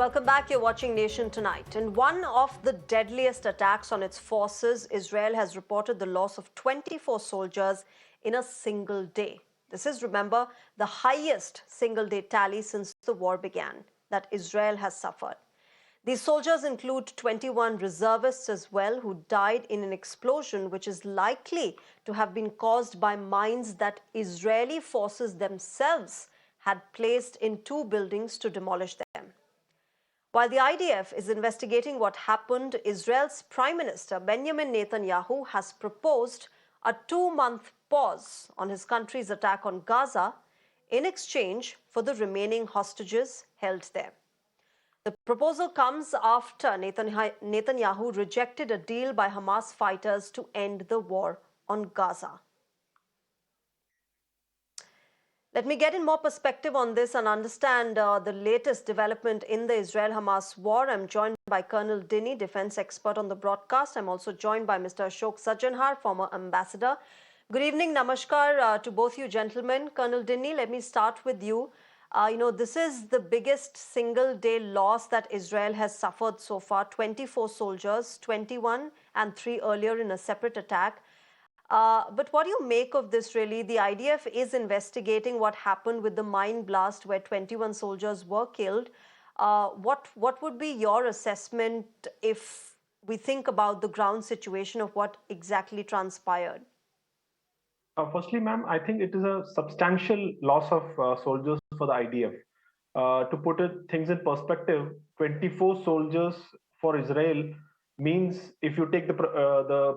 Welcome back. You're watching Nation Tonight. In one of the deadliest attacks on its forces, Israel has reported the loss of 24 soldiers in a single day. This is, remember, the highest single-day tally since the war began that Israel has suffered. These soldiers include 21 reservists as well who died in an explosion which is likely to have been caused by mines that Israeli forces themselves had placed in two buildings to demolish them. While the IDF is investigating what happened, Israel's Prime Minister Benjamin Netanyahu has proposed a 2-month pause on his country's attack on Gaza in exchange for the remaining hostages held there. The proposal comes after Netanyahu rejected a deal by Hamas fighters to end the war on Gaza. Let me get in more perspective on this and understand the latest development in the Israel-Hamas war. I'm joined by Col Dinny, defense expert on the broadcast. I'm also joined by Mr. Ashok Sajjanhar, former ambassador. Good evening, namaskar to both you gentlemen. Col Dinny, let me start with you. This is the biggest single-day loss that Israel has suffered so far. 24 soldiers, 21 and 3 earlier in a separate attack. But what do you make of this, really? The IDF is investigating what happened with the mine blast where 21 soldiers were killed. What would be your assessment if we think about the ground situation of what exactly transpired? Firstly, ma'am, I think it is a substantial loss of soldiers for the IDF. To put things in perspective, 24 soldiers for Israel means, if you take the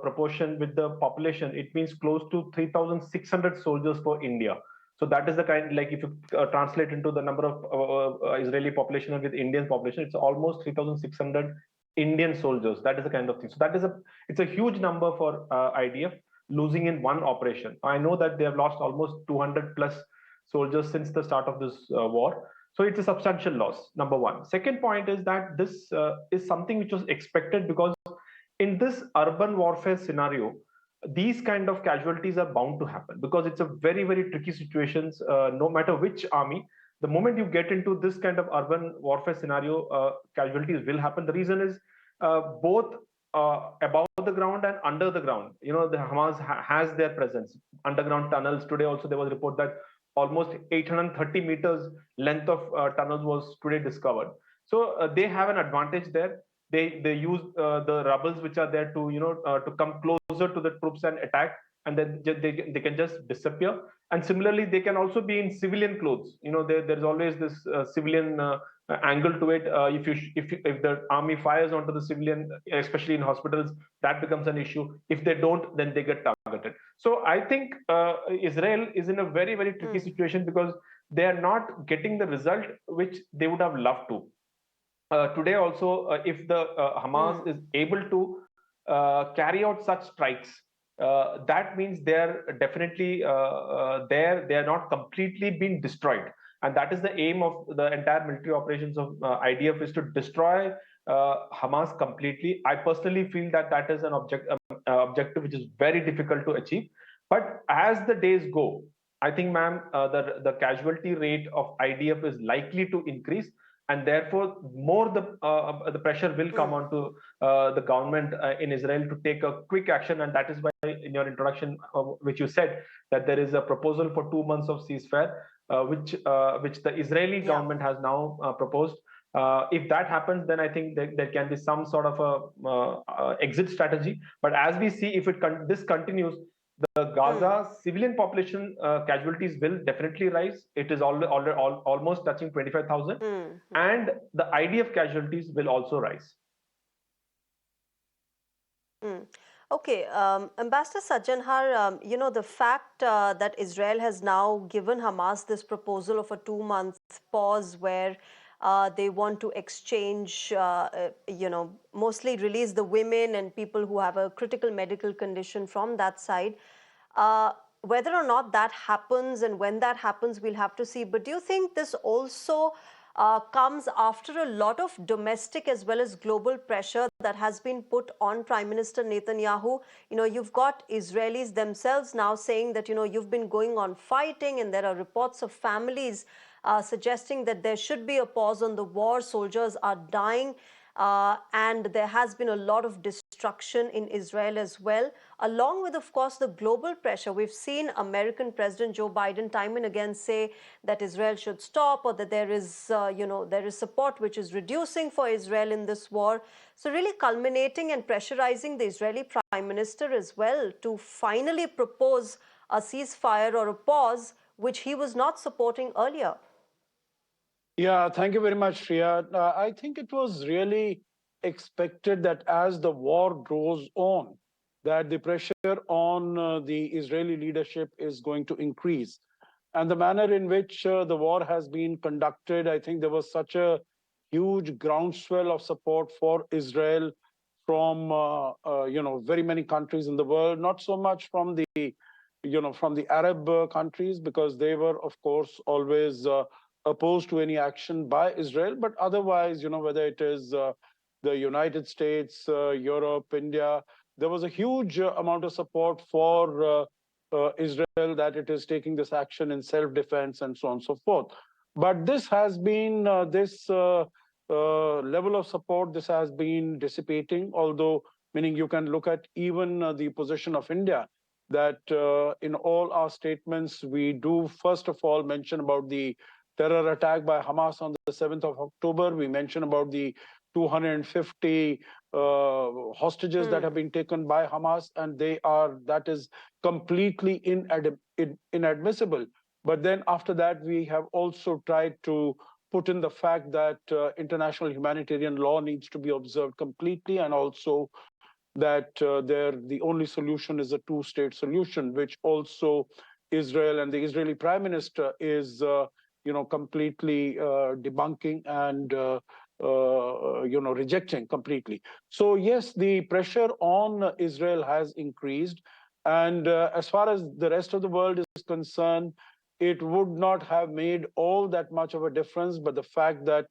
proportion with the population, it means close to 3,600 soldiers for India. So that is the kind, like if you translate into the number of Israeli population with Indian population, it's almost 3,600 Indian soldiers. That is the kind of thing. So it's a huge number for IDF losing in one operation. I know that they have lost almost 200 plus soldiers since the start of this war. So it's a substantial loss, number one. Second point is that this is something which was expected, because in this urban warfare scenario, these kind of casualties are bound to happen, because it's a very, very tricky situations, no matter which army. The moment you get into this kind of urban warfare scenario, casualties will happen. The reason is both above the ground and under the ground. The Hamas has their presence. Underground tunnels. Today also there was a report that almost 830 meters length of tunnels was today discovered. So they have an advantage there. They use the rubbles which are there to to come closer to the troops and attack, and then they can just disappear. And similarly, they can also be in civilian clothes. There's always this civilian angle to it. If the army fires onto the civilian, especially in hospitals, that becomes an issue. If they don't, then they get targeted. So I think Israel is in a very, very tricky situation, because they are not getting the result which they would have loved to. Today also, if the Hamas is able to carry out such strikes, that means they're definitely there. They are not completely being destroyed, and that is the aim of the entire military operations of IDF, is to destroy Hamas completely. I personally feel that is an objective which is very difficult to achieve. But as the days go, I think, ma'am, the casualty rate of IDF is likely to increase, and therefore more the pressure will come onto the government in Israel to take a quick action. And that is why in your introduction, which you said, that there is a proposal for 2 months of ceasefire, which the Israeli government has now proposed. If that happens, then I think there can be some sort of a exit strategy. But as we see, if this continues, the Gaza civilian population casualties will definitely rise. It is almost touching 25,000, and the IDF casualties will also rise. Okay, Ambassador Sajjanhar, the fact that Israel has now given Hamas this proposal of a 2-month pause where they want to exchange, mostly release the women and people who have a critical medical condition from that side. Whether or not that happens and when that happens, we'll have to see. But do you think this also comes after a lot of domestic as well as global pressure that has been put on Prime Minister Netanyahu. You've got Israelis themselves now saying that, you've been going on fighting, and there are reports of families suggesting that there should be a pause on the war. Soldiers are dying. And there has been a lot of destruction in Israel as well, along with, of course, the global pressure. We've seen American President Joe Biden time and again say that Israel should stop, or that there is, there is support which is reducing for Israel in this war. So really culminating and pressurizing the Israeli Prime Minister as well to finally propose a ceasefire or a pause, which he was not supporting earlier. Yeah, thank you very much, Shreya. I think it was really expected that as the war goes on, that the pressure on the Israeli leadership is going to increase. And the manner in which the war has been conducted, I think there was such a huge groundswell of support for Israel from very many countries in the world, not so much from the Arab countries, because they were, of course, always opposed to any action by Israel. But otherwise, whether it is the United States, Europe, India, there was a huge amount of support for Israel, that it is taking this action in self-defense and so on and so forth. But this has been, this level of support, this has been dissipating, although, meaning you can look at even the position of India, that in all our statements, we do first of all mention about the terror attack by Hamas on the 7th of October. We mention about the 250 hostages that have been taken by Hamas, and that is completely inadmissible. But then after that, we have also tried to put in the fact that international humanitarian law needs to be observed completely, and also that the only solution is a two-state solution, which also Israel and the Israeli Prime Minister is completely debunking and rejecting completely. So yes, the pressure on Israel has increased, and as far as the rest of the world is concerned, it would not have made all that much of a difference. But the fact that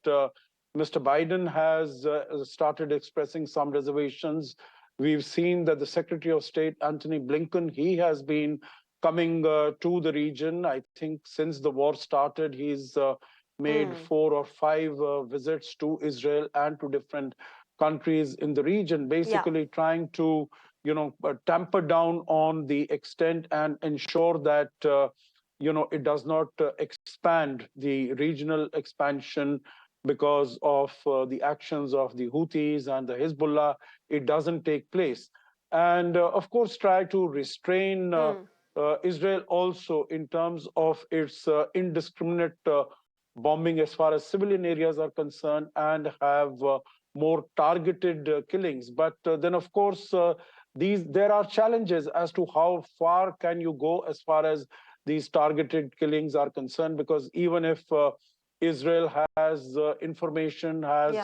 Mr. Biden has started expressing some reservations. We've seen that the Secretary of State, Antony Blinken, he has been coming to the region. I think since the war started, he's made 4 or 5 visits to Israel and to different countries in the region, basically trying to, tamper down on the extent and ensure that, it does not expand the regional expansion because of the actions of the Houthis and the Hezbollah. It doesn't take place. And of course, try to restrain Israel also in terms of its indiscriminate bombing as far as civilian areas are concerned, and have more targeted killings. But then, of course, there are challenges as to how far can you go as far as these targeted killings are concerned, because even if Israel has information, has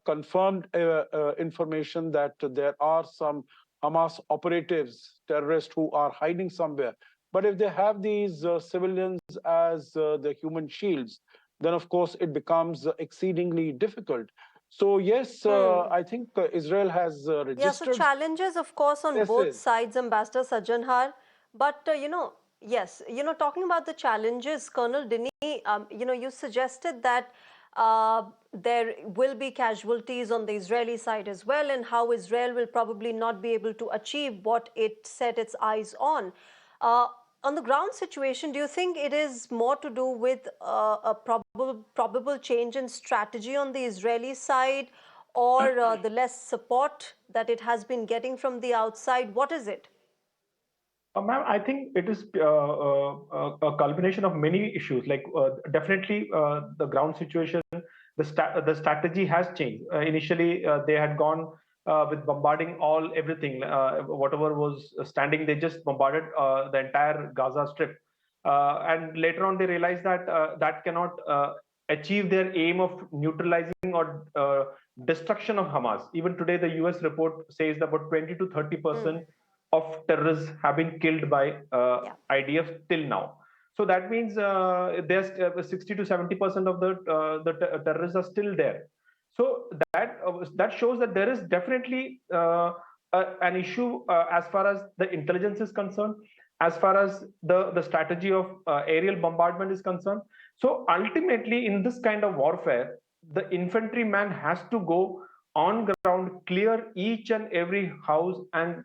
confirmed information that there are some Hamas operatives, terrorists who are hiding somewhere. But if they have these civilians as the human shields, then of course it becomes exceedingly difficult. So yes, I think Israel has registered. Yeah, so challenges, of course, on both sides, Ambassador Sajjanhar. But, yes, talking about the challenges, Colonel Dinny, you suggested that there will be casualties on the Israeli side as well, and how Israel will probably not be able to achieve what it set its eyes on. On the ground situation, do you think it is more to do with a probable change in strategy on the Israeli side, or the less support that it has been getting from the outside? What is it? Ma'am, I think it is a culmination of many issues. Like definitely the ground situation, the strategy has changed. Initially, they had gone with bombarding everything, whatever was standing. They just bombarded the entire Gaza Strip, and later on they realized that that cannot achieve their aim of neutralizing or destruction of Hamas. Even today, the U.S. report says that about 20 to 30% of terrorists have been killed by IDF till now. So that means there's 60 to 70% of the terrorists are still there. So that shows that there is definitely an issue as far as the intelligence is concerned, as far as the strategy of aerial bombardment is concerned. So ultimately, in this kind of warfare, the infantryman has to go on ground, clear each and every house, and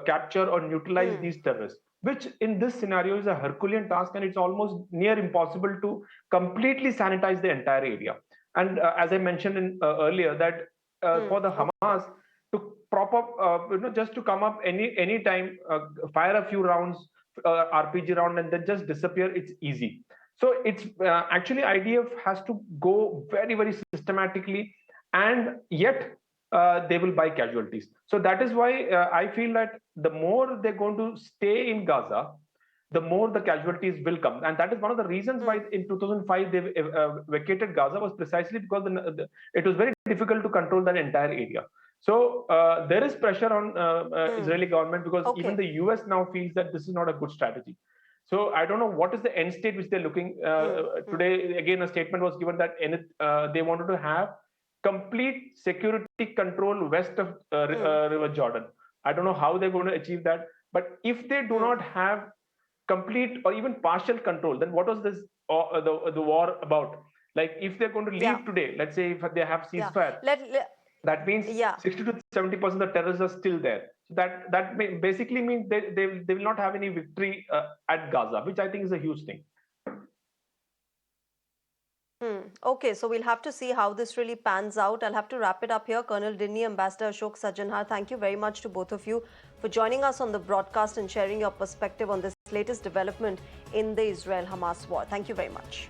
capture or neutralize these terrorists, which in this scenario is a Herculean task, and it's almost near impossible to completely sanitize the entire area. And as I mentioned earlier, that for the Hamas to prop up, just to come up any time, fire a few rounds, RPG round, and then just disappear, it's easy. So it's actually IDF has to go very, very systematically, and yet they will buy casualties. So that is why I feel that the more they're going to stay in Gaza, the more the casualties will come. And that is one of the reasons why in 2005 they vacated Gaza, was precisely because it was very difficult to control that entire area. So there is pressure on Israeli government, because even the US now feels that this is not a good strategy. So I don't know what is the end state which they're looking. Today, again, a statement was given that they wanted to have complete security control west of River Jordan. I don't know how they're going to achieve that. But if they do not have complete or even partial control, then what was this the war about? Like, if they're going to leave today, let's say if they have ceasefire, that means 60 to 70% of the terrorists are still there. So that basically means they will not have any victory at Gaza, which I think is a huge thing. Okay, so we'll have to see how this really pans out. I'll have to wrap it up here. Colonel Dinny, Ambassador Ashok Sajjanhar, thank you very much to both of you for joining us on the broadcast and sharing your perspective on this latest development in the Israel-Hamas war. Thank you very much.